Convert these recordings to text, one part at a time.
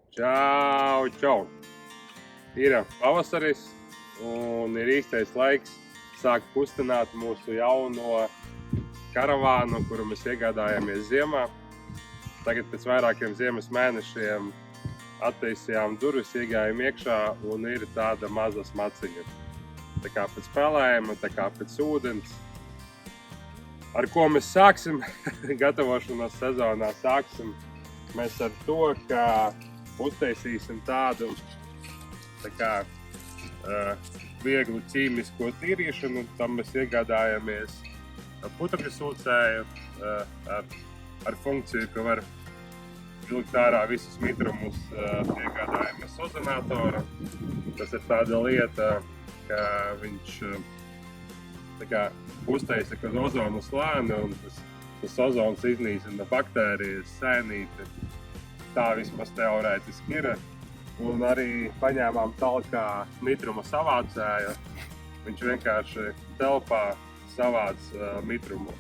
Čau, čau! Ir pavasaris un ir īstais laiks sākt kustināt mūsu jauno karavānu, kuru mēs iegādājāmies ziemā. Tagad pēc vairākiem ziemas mēnešiem attaisījām durvis, iegājām iekšā un ir tāda maza smaciņa. Tā kā pēc spēlējuma, tā kā pēc ūdens. Ar ko mēs sāksim? Gatavošanās sezonā sāksim mēs ar to, ka uztaisīsim tādu vieglu ķīmisko tīrīšanu. Tam mēs iegādājāmies putekļu sūcēju ar funkciju, ka var vilkt ārā visus mitrumus. Iegādājāmies ozonatoru. Tas ir tāda lieta, ka viņš uztaisa ozonu slāni un tas ozons iznīcina baktērijas, sēnīti. Tā vismaz teorētiski ir. Un arī paņēmām talkā mitruma savācēju. Viņš vienkārši telpā savāc mitrumu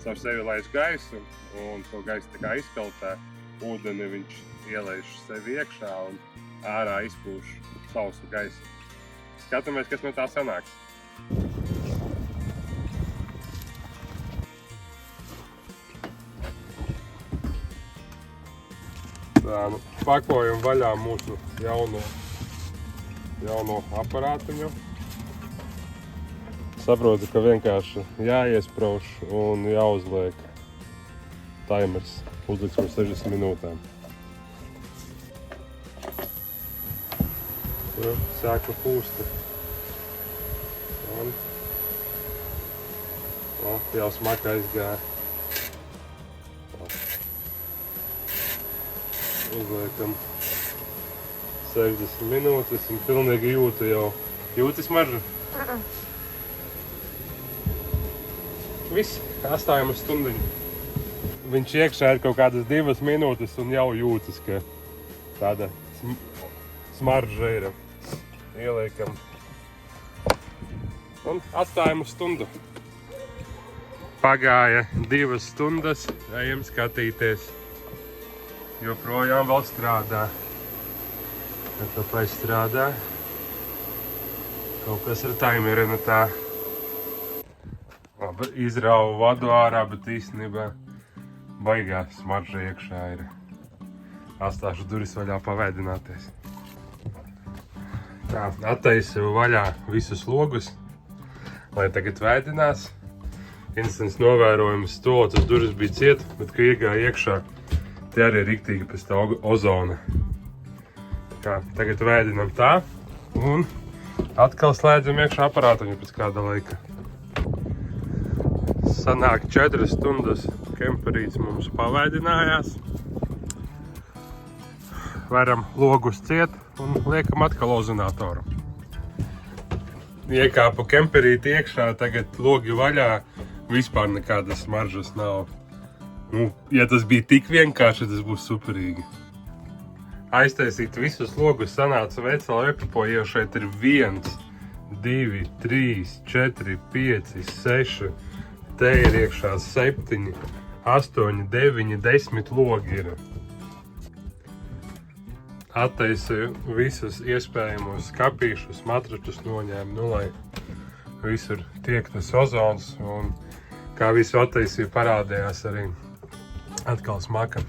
caur sevi laiž gaisu, un to gaisu tā kā izkaltē. Ūdeni viņš ielaiž sevi iekšā un ārā izpūš sausu gaisu. Skatāmies, kas no tā sanāks. Tā, pakojam vaļā mūsu jauno aparātiņu. Saprotu, ka vienkārši jāiesprauž un jāuzliek timers. Uzliksim 60 minūtēm. Sāka pūsti. Un jau smaka aizgāja. Uzliekam 60 minūtes un pilnīgi jūtu jau. Jūti smaržu? Viss, atstājam uz stundiņu. Viņš iekšā ir kaut kādas 2 minūtes un jau jūtas, ka tāda smarža ir. Ieliekam un atstājam uz stundu. Pagāja 2 stundas, ejam skatīties. Joprojām vēl strādā. Kāpēc strādā? Kaut kas ar timeri ne tā. Labi, izrauju vadu ārā, bet īstenībā baigā smarža iekšā ir. Atstāšu duris vaļā pavēdināties. Tā, attaisu vaļā visus logus, lai tagad vēdinās. Instants novērojums to, tas duris bija ciet, bet ka iegāja iekšā, te arī ir riktīgi pēc tā ozona. Tagad vēdinam tā un atkal slēdzam iekšā aparātuņu pēc kāda laika. Sanāk 4 stundas kemperīts mums pavēdinājās. Varam logus ciet un liekam atkal ozonatoru. Iekāpu kemperīti iekšā, tagad logi vaļā, vispār nekādas smaržas nav. Ja tas bija tik vienkārši, tas būs superīgi. Aiztaisīt visus logus sanāca vesela epipoja, jo šeit ir 1, 2, 3, 4, 5, 6, te ir iekšā 7, 8, 9, 10 logi ir. Attaisīju visus iespējamos skapīšus, matračus noņēmu, lai visur tiek tas ozons, un kā visu attaisīju, parādījās arī atkal smaka.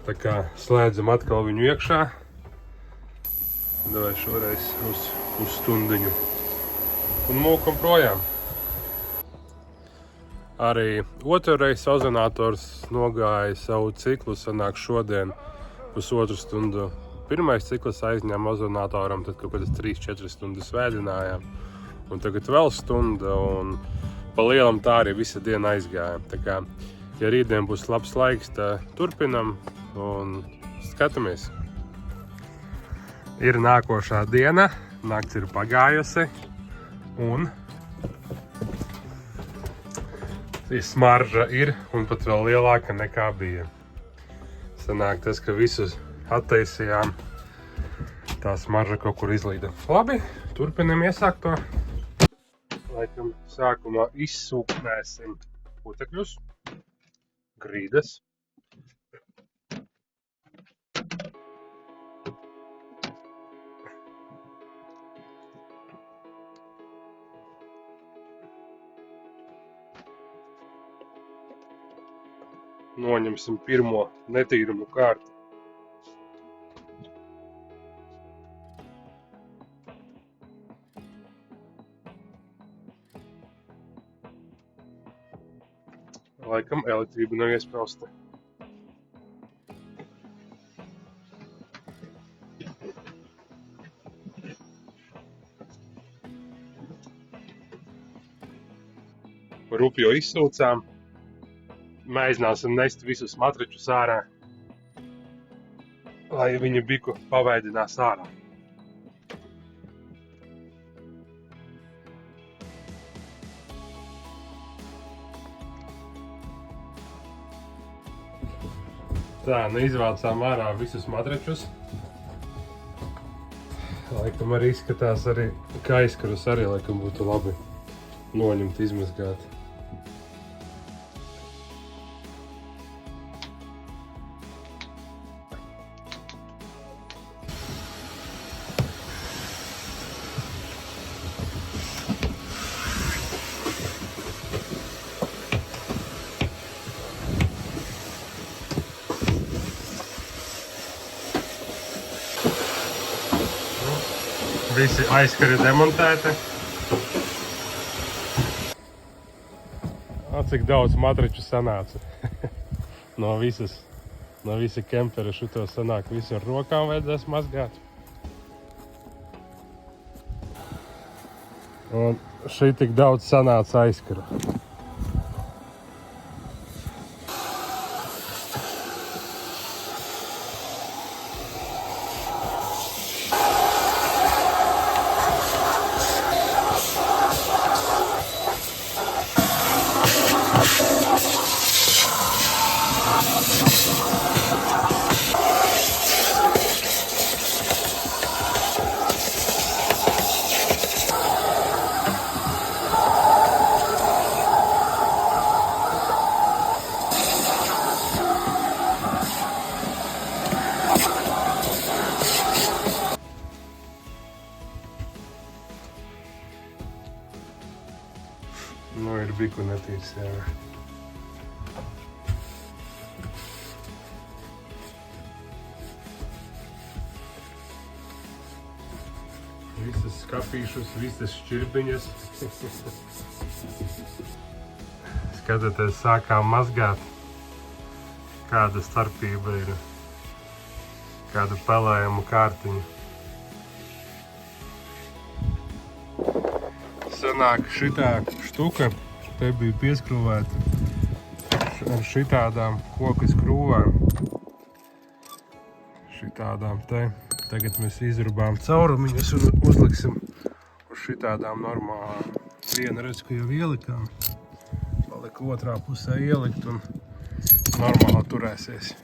Tā kā slēdzam atkal viņu iekšā. Davai šoreiz uz stundiņu. Un mūkam projām. Arī otrreiz ozonators nogāja savu ciklu, sanāk šodien 1,5 stundu. Pirmais cikls aizņem ozonatoram, tad kaut kādas 3-4 stundas vēdinājām. Un tagad vēl stunda, un pa lielam tā arī visa diena aizgāja. Tā kā, ja rītdien būs labs laiks, tad turpinam un skatāmies. Ir nākošā diena, nakts ir pagājusi un smarža ir un pat vēl lielāka nekā bija. Sanāk tas, ka visus attaisījām, tā smarža kaut kur izlīda. Labi, turpinam iesākt to. Laikam sākumā izsūknēsim putekļus, grīdas. noņemsim pirmo netīrumu kārtu. Laikam elektrība nav iesprausta. Rupjo izsūcām. Mēģināsim nest visus matračus ārā, lai viņa biku pavēdinās ārā. Tā, izvācām ārā visus matračus. Laikam arī izskatās arī, ka aizkarus arī laikam būtu labi noņemt, izmazgāt. Visi aizkari demontēti. Cik daudz matraču sanāca. no visa kempera šito sanāk, visu ar rokām vajadzēs mazgāt. Un šī tik daudz sanāca aizkaru. Ir biku netīrs, jā. Visas skapīšus, visas šķirbiņas. Skatieties, sākām mazgāt. Kāda starpība ir. Kāda pelējumu kārtiņa. Sanāk šitā štuka, te bija pieskrūvēta ar šitādām koku skrūvēm. Šitādām te. Tagad mēs izrubām caurumiņus un uzliksim uz šitādām normālām. Viena redz, ka jau ielikām. Palika otrā pusē ielikt un normāli turēsies.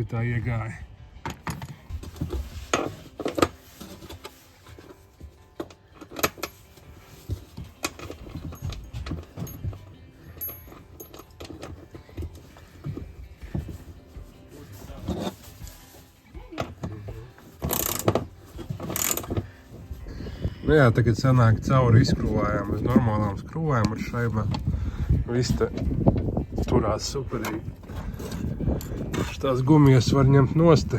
Tā iegāja. Nu jā, tagad sanāk cauri izskrūvājām bez normālām skrūvējām ar šaibām. Viss te turās superīgi. Tās gumijas var ņemt nost.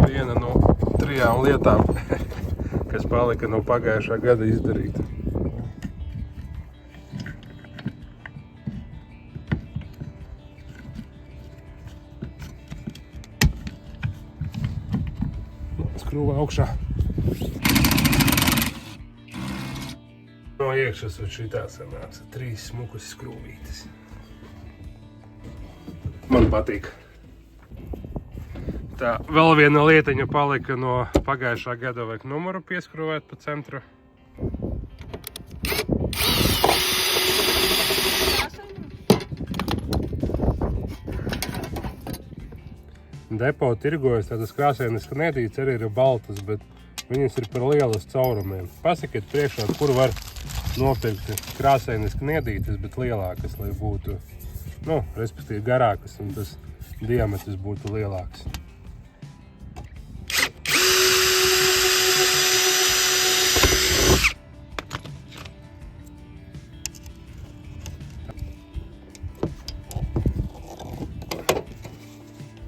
Viena no 3 lietām, kas palika no pagājušā gada izdarīta. Skrūva augšā. No iekšas un šitā sanāca 3 smukas skrūvītes. Man patīk. Tā, vēl viena lietiņa palika no pagājušā gada, vajag numuru pieskrūvēt pa centru. Depo tirgojas tādas krāsainas knedītes, arī ir baltas, bet Viņas ir par lielas caurumiem. Pasakiet priekšā, kur var nopirkt krāsainas kniedītes, bet lielākas, lai būtu, respektīvi garākas un tas diametrs būtu lielāks.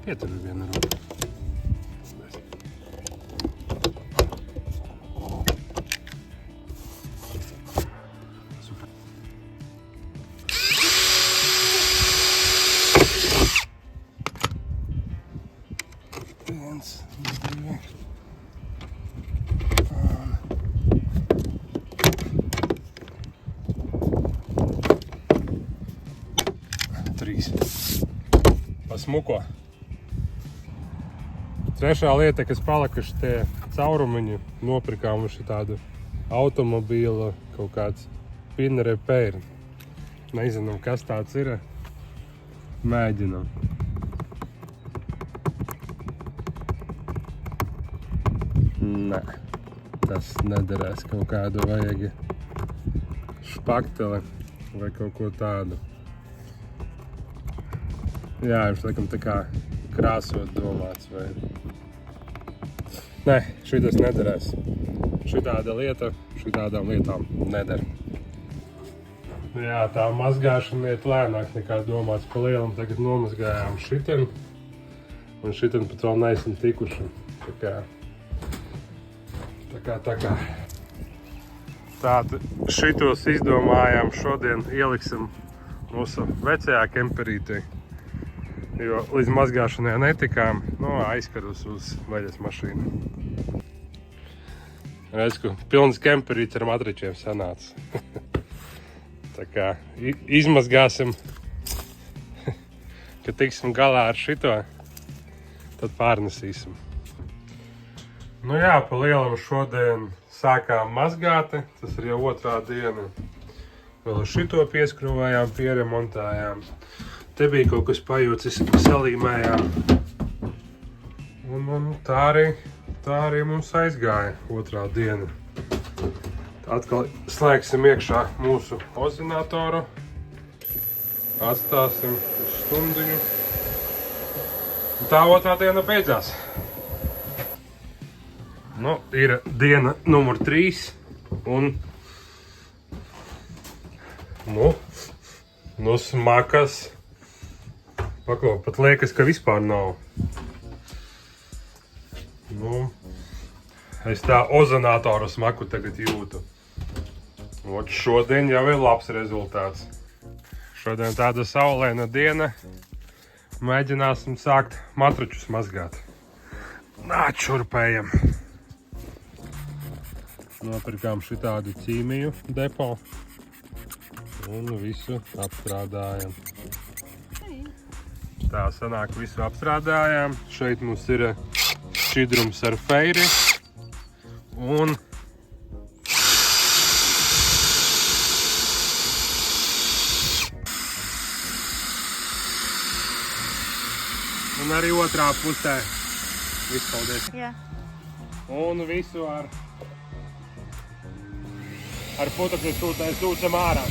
Pietur vienu roku. Viens, divi. Trīs. Pasmuko. Trešā lieta, kas palikuši tie caurumiņi, nopirkām šitādu automobīla kaut kāds pin repair. Nezinām, kas tāds ir. Mēģinām. Nē, tas nederēs. Kaut kādu vajag špakteli vai kaut ko tādu. Jā, viņš laikam tā kā krāsot domāts vai... Nē, šitas nederēs. Šitāda lieta, šitādām lietām neder. Jā, tā mazgāšana iet lēnāk nekā domāts pa lielam. Tagad nomazgājām šitien. Un šitien pat vēl neesam tikuši. Tā kā. Tātad šitos izdomājām šodien ieliksim mūsu vecajā kemperītī. Jo līdz mazgāšanai netikām, aizkarus uz veļas mašīnu. Redz, ka pilns kemperīts ar matračiem sanāca. Tā kā izmazgāsim, kad tiksim galā ar šito, tad pārnesīsim. Jā, pa lielam šodien sākām mazgāt, tas ir jau otrā diena. Vēl šito pieskrūvējām, pieremontējām. Te bija kaut kas pajūcis, salīmējām. Un tā arī mums aizgāja otrā diena. Atkal slēgsim iekšā mūsu ozinātoru. Atstāsim uz stundiņu. Un tā otrā diena beidzās. Ir diena numur 3. Un smakas. Paklau, pat liekas, ka vispār nav. Es tā ozonātoru smaku tagad jūtu. Šodien jau ir labs rezultāts. Šodien tāda saulaina diena. Mēģināsim sākt matračus mazgāt. Čurpējam. Nopirkām šitādu ķīmiju depo. Un visu apstrādājam. Tā sanāk, visu apstrādājām. Šeit mums ir šķidrums ar feiri. Un arī otrā pusē. Izpaldies. Jā. Un visu ar putekļu sūcam ārā.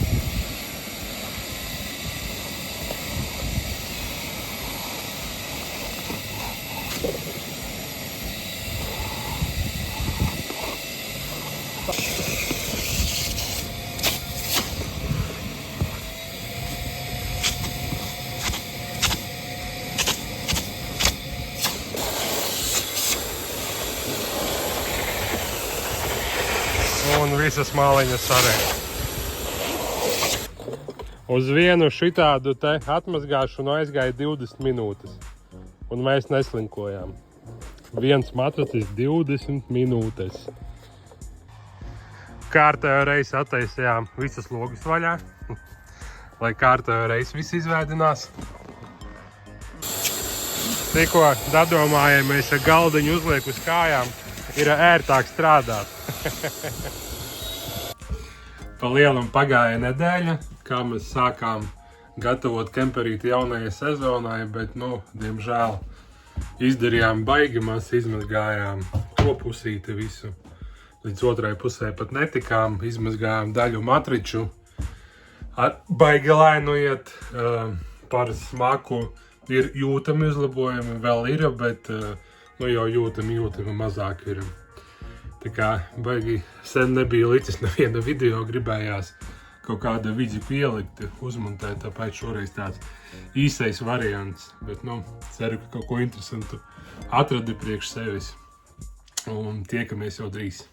Un visas māliņas arī. Uz vienu šitādu te atmazgāšanu aizgāja 20 minūtes. Un mēs neslinkojām. Viens matracis 20 minūtes. Kārtējo reizi attaisījām visas logus vaļā. Lai kārtējo reizi viss izvēdinās. Tikko dadomājamies ar galdiņu uzliek uz kājām, ir ērtāk strādāt. Pa lielam pagāja nedēļa, kā mēs sākām gatavot kemperīti jaunajai sezonai, bet, diemžēl izdarījām baigi, mēs izmazgājām šo pusīti visu. Līdz otrai pusē pat netikām, izmazgājām daļu matriču. Baigi lēnu iet, par smaku ir jūtami uzlabojumi, vēl ir, bet nu jau jūtami mazāk ir. Tā kā baigi sen nebija licis nevienu video, gribējās kaut kādu vidziku ielikt, uzmontēt, tāpēc šoreiz tāds īsais variants. Bet, nu, ceru, ka kaut ko interesantu atradi priekš sevis un tiekamies jau drīz.